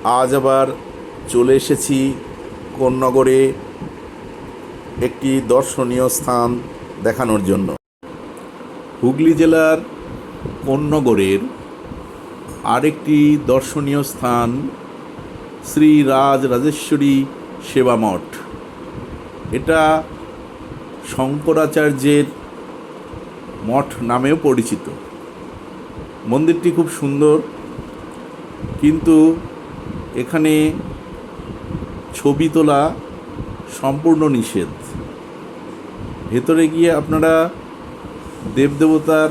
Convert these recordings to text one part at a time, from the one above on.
আজ আবার চলে এসেছি কোন্নগরে একটি দর্শনীয় স্থান দেখানোর জন্য। হুগলি জেলার কোন্নগরের আরেকটি দর্শনীয় স্থান শ্রী রাজরাজেশ্বরী সেবা মঠ। এটা শঙ্করাচার্যের মঠ নামেও পরিচিত। মন্দিরটি খুব সুন্দর, কিন্তু এখানে ছবি তোলা সম্পূর্ণ নিষেধ। ভেতরে গিয়ে আপনারা দেবদেবতার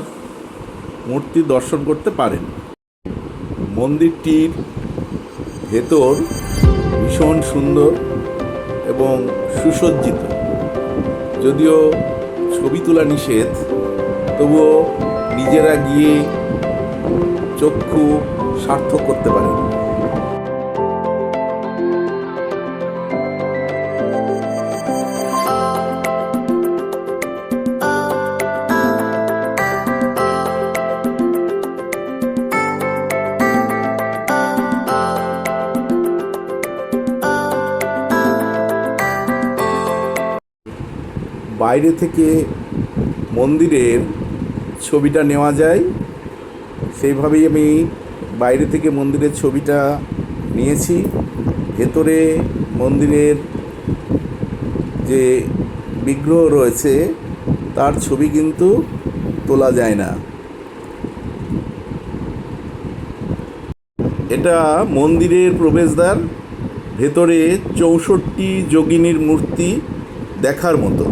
মূর্তি দর্শন করতে পারেন। মন্দিরটির ভেতর ভীষণ সুন্দর এবং সুসজ্জিত। যদিও ছবি তোলা নিষেধ, তবুও নিজেরা গিয়ে চক্ষু সার্থক করতে পারেন। বাইরে থেকে মন্দিরের ছবিটা নেওয়া যায়, সেইভাবেই আমি বাইরে থেকে মন্দিরের ছবিটা নিয়েছি। ভেতরে মন্দিরের যে বিগ্রহ রয়েছে তার ছবি কিন্তু তোলা যায় না। এটা মন্দিরের প্রবেশদ্বার। ভেতরে 64 যোগিনীর মূর্তি দেখার মতো।